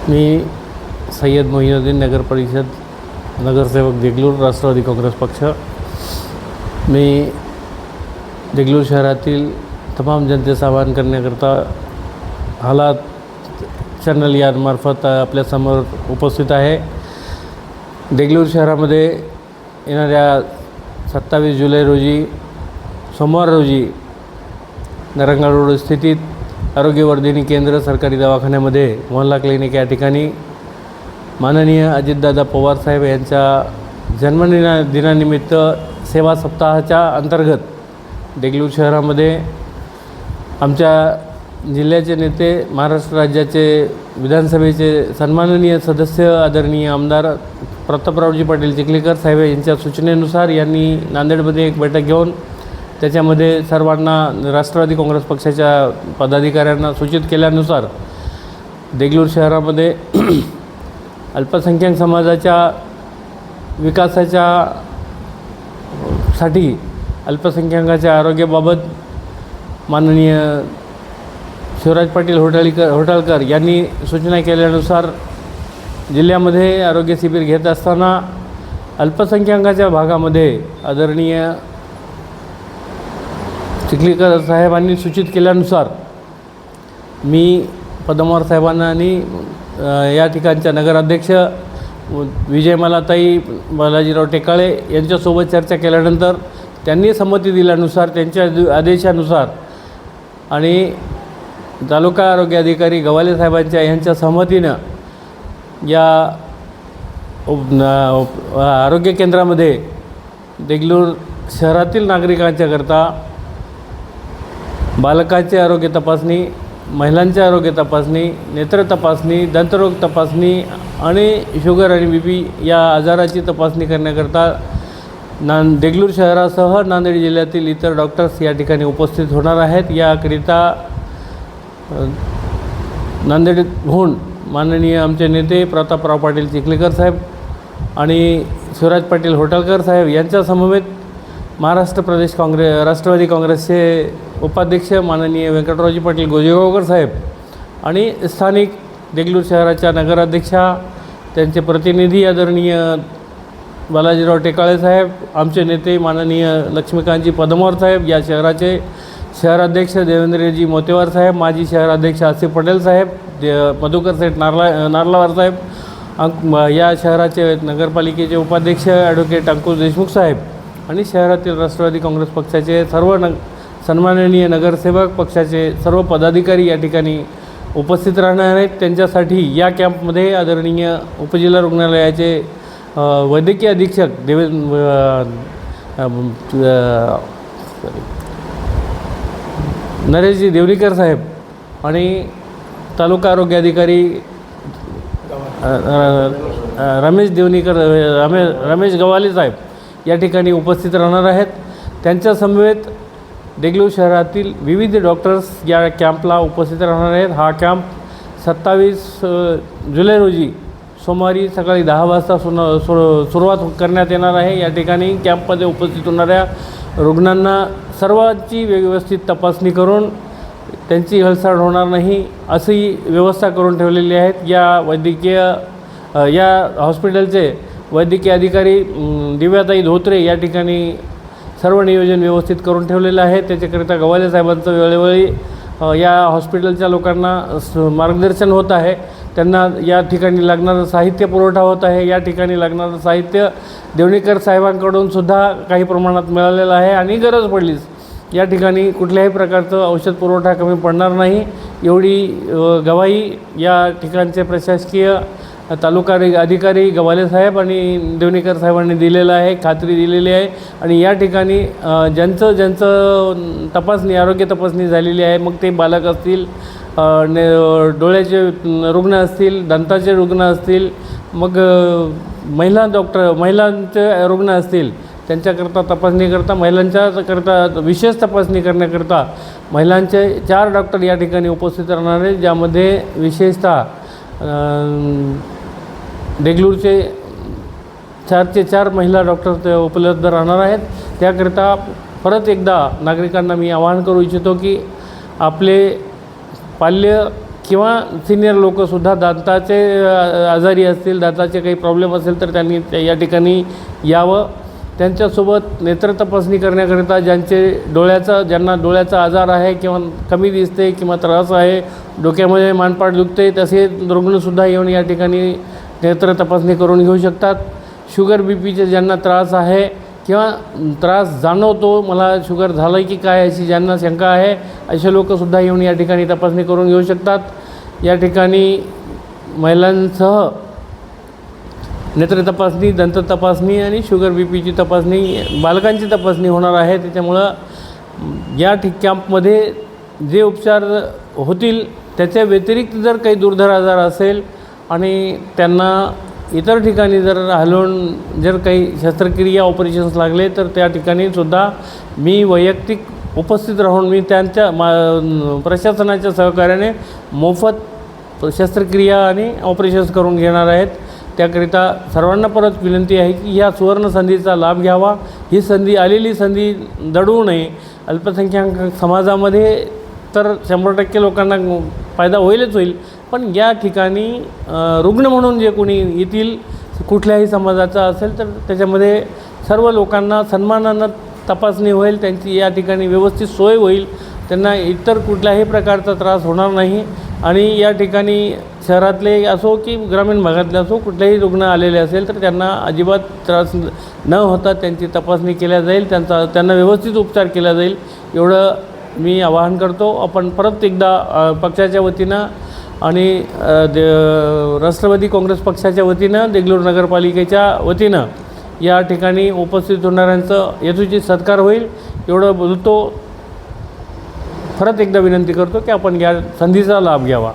मी सय्यद मोहिउद्दीन नगर परिषद नगरसेवक देगलूर राष्ट्रवादी काँग्रेस पक्ष। मी देगलूर शहरातील तमाम जनतेचं आवाहन करण्याकरता हालात चॅनल यामार्फत आपल्यासमोर उपस्थित आहे। देगलूर शहरामध्ये येणाऱ्या 27 जुलै रोजी सोमवार रोजी नरंगा रोड स्थितीत आरोग्यवर्धिनी केंद्र सरकारी दवाखान्यामध्ये मोहल्ला क्लिनिक या ठिकाणी माननीय अजितदादा पवार साहेब यांच्या जन्मदिनानिमित्त सेवा सप्ताहाच्या अंतर्गत देगलूर शहरामध्ये आमच्या जिल्ह्याचे नेते, महाराष्ट्र राज्याचे विधानसभेचे सन्माननीय सदस्य आदरणीय आमदार प्रतापरावजी पाटील चिखलीकर साहेब यांच्या सूचनेनुसार यांनी नांदेडमध्ये एक बैठक घेऊन त्याच्यामध्ये सर्वांना राष्ट्रवादी काँग्रेस पक्षाच्या पदाधिकाऱ्यांना सूचित केल्यानुसार देगलूर शहरामध्ये अल्पसंख्याक समाजाच्या विकासाच्या साठी अल्पसंख्याकाच्या आरोग्याबाबत माननीय शिवराज पाटील होटाळकर यांनी सूचना केल्यानुसार जिल्ह्यामध्ये आरोग्य शिबिर घेत असताना अल्पसंख्याकाच्या भागामध्ये आदरणीय चिखलीकर साहेबांनी सूचित केल्यानुसार मी पद्मवार साहेबांना आणि या ठिकाणच्या नगराध्यक्ष विजयमालाताई बालाजीराव टेकाळे यांच्यासोबत चर्चा केल्यानंतर त्यांनी संमती दिल्यानुसार त्यांच्या आदेशानुसार आणि तालुका आरोग्य अधिकारी गवाले साहेबांच्या यांच्या सहमतीनं या आरोग्य केंद्रामध्ये देगलूर शहरातील नागरिकांच्याकरता बालकांचे आरोग्य तपासणी, महिलांचे आरोग्य तपासणी, नेत्र तपासणी, दंतरोग तपासणी आणि शुगर आणि BP या आजाराची तपासणी करण्याकरता देगलूर शहरासह नांदेड जिल्ह्यातील इतर डॉक्टर्स या ठिकाणी उपस्थित होणार आहेत। याकरिता नांदेडहून माननीय आमचे नेते प्रतापराव पाटील चिखलीकर साहेब आणि शिवराज पाटील होटाळकर साहेब यांच्या समवेत महाराष्ट्र प्रदेश राष्ट्रवादी काँग्रेसचे उपाध्यक्ष माननीय व्यंकटरावजी पाटील गोजेगावकर साहेब आणि स्थानिक देगलूर शहराच्या नगराध्यक्षा, त्यांचे प्रतिनिधी आदरणीय बालाजीराव टेकाळे साहेब, आमचे नेते माननीय लक्ष्मीकांतजी पद्मवार साहेब, या शहराचे शहराध्यक्ष देवेंद्रजी मोतेवार साहेब, माजी शहराध्यक्ष आसिफ पटेल साहेब, मधुकर सेठ नार्लावार साहेब, या शहराचे नगरपालिकेचे उपाध्यक्ष ॲडव्होकेट अंकुश देशमुख साहेब आणि शहरातील राष्ट्रवादी काँग्रेस पक्षाचे सर्व सन्माननीय नगरसेवक पक्षाचे सर्व पदाधिकारी या ठिकाणी उपस्थित राहणार आहेत। त्यांच्यासाठी या कॅम्पमध्ये आदरणीय उपजिल्हा रुग्णालयाचे वैद्यकीय अधीक्षक नरेशजी देवलीकर साहेब आणि तालुका आरोग्य अधिकारी रमेश गवाले साहेब या ठिकाणी उपस्थित राहणार आहेत। त्यांच्या समवेत देगलूर शहरातील विविध डॉक्टर्स या कॅम्पला उपस्थित राहणार आहेत। हा कॅम्प 27 जुलै रोजी सोमवारी सकाळी 10 वाजता सुरुवात करण्यात येणार आहे। या ठिकाणी कॅम्पमध्ये उपस्थित होणाऱ्या रुग्णांना सर्वांची व्यवस्थित तपासणी करून त्यांची हेळसांड होणार नाही अशी व्यवस्था करून ठेवलेली आहेत। या हॉस्पिटलचे वैद्यकीय अधिकारी दिव्याताई धोत्रे या ठिकाणी सर्व नियोजन व्यवस्थित करून ठेवलेलं आहे। त्याच्याकरिता गवाले साहेबांचं वेळोवेळी या हॉस्पिटलच्या लोकांना मार्गदर्शन होत आहे। त्यांना या ठिकाणी लागणारं साहित्य पुरवठा होत आहे। या ठिकाणी लागणारं साहित्य देवणीकर साहेबांकडून सुद्धा काही प्रमाणात मिळालेलं आहे आणि गरज पडलीच या ठिकाणी कुठल्याही प्रकारचं औषध पुरवठा कमी पडणार नाही एवढी गवाही या ठिकाणचे प्रशासकीय तालुका अधिकारी गवाले साहेब आणि देवणीकर साहेबांनी दिलेलं आहे, खात्री दिलेली आहे। आणि या ठिकाणी ज्यांचं तपासणी, आरोग्य तपासणी झालेली आहे, मग ते बालक असतील, डोळ्याचे रुग्ण असतील, दंताचे रुग्ण असतील, मग महिलांचे रुग्ण असतील, त्यांच्याकरता तपासणीकरता महिलांच्याकरता विशेष तपासणी करण्याकरता महिलांचे 4 डॉक्टर या ठिकाणी उपस्थित राहणार आहेत, ज्यामध्ये विशेषतः देगलूरचे 4 महिला डॉक्टर ते उपलब्ध राहणार आहेत। त्याकरिता परत एकदा नागरिकांना मी आवाहन करू इच्छितो की आपले पाल्य किंवा सिनियर लोकंसुद्धा दाताचे आजारी असतील, दाताचे काही प्रॉब्लेम असेल तर त्यांनी या ठिकाणी यावं. त्यांच्यासोबत नेत्र तपासणी करण्याकरिता ज्यांना डोळ्याचा आजार आहे किंवा कमी दिसते किंवा त्रास आहे, डोक्यामध्ये मानपाट दुखते, तसे रुग्णसुद्धा येऊन या ठिकाणी नेत्र तपासणी करून घेऊ शकतात. शुगर बीपीचे ज्यांना त्रास आहे किंवा त्रास जाणवतो, मला शुगर झालं आहे की काय अशी ज्यांना शंका आहे, असे लोकंसुद्धा येऊन या ठिकाणी तपासणी करून घेऊ शकतात. या ठिकाणी महिलांसह नेत्र तपासणी, दंत तपासणी आणि शुगर बीपीची तपासणी, बालकांची तपासणी होणार आहे. त्याच्यामुळं या कॅम्पमध्ये जे उपचार होतील त्याच्या व्यतिरिक्त जर काही दुर्धर आजार असेल आणि त्यांना इतर ठिकाणी जर हलवून जर काही शस्त्रक्रिया ऑपरेशन्स लागले तर त्या ठिकाणीसुद्धा मी वैयक्तिक उपस्थित राहून मी त्यांच्या प्रशासनाच्या सहकार्याने मोफत शस्त्रक्रिया आणि ऑपरेशन्स करून घेणार आहेत. त्याकरिता सर्वांना परत विनंती आहे की ह्या सुवर्ण संधीचा लाभ घ्यावा. ही आलेली संधी दडवू नये. अल्पसंख्याक समाजामध्ये तर 100% लोकांना फायदा होईलच होईल, पण या ठिकाणी रुग्ण म्हणून जे कोणी येतील, कुठल्याही समाजाचा असेल तर त्याच्यामध्ये सर्व लोकांना सन्मानानं तपासणी होईल, त्यांची या ठिकाणी व्यवस्थित सोय होईल, त्यांना इतर कुठल्याही प्रकारचा त्रास होणार नाही. आणि या ठिकाणी शहरातले असो की ग्रामीण भागातले असो, कुठलेही रुग्ण आलेले असेल तर त्यांना अजिबात त्रास न होता त्यांची तपासणी केल्या जाईल, त्यांना व्यवस्थित उपचार केला जाईल, एवढं मी आवाहन करतो. आपण परत एकदा पक्षाच्या वतीनं आणि राष्ट्रवादी काँग्रेस पक्षाच्या वतीनं, देगलूर नगरपालिकेच्या वतीनं या ठिकाणी उपस्थित होणाऱ्यांचं यथोचित सत्कार होईल एवढं बोलतो. परत एकदा विनंती करतो की आपण या संधीचा लाभ घ्यावा.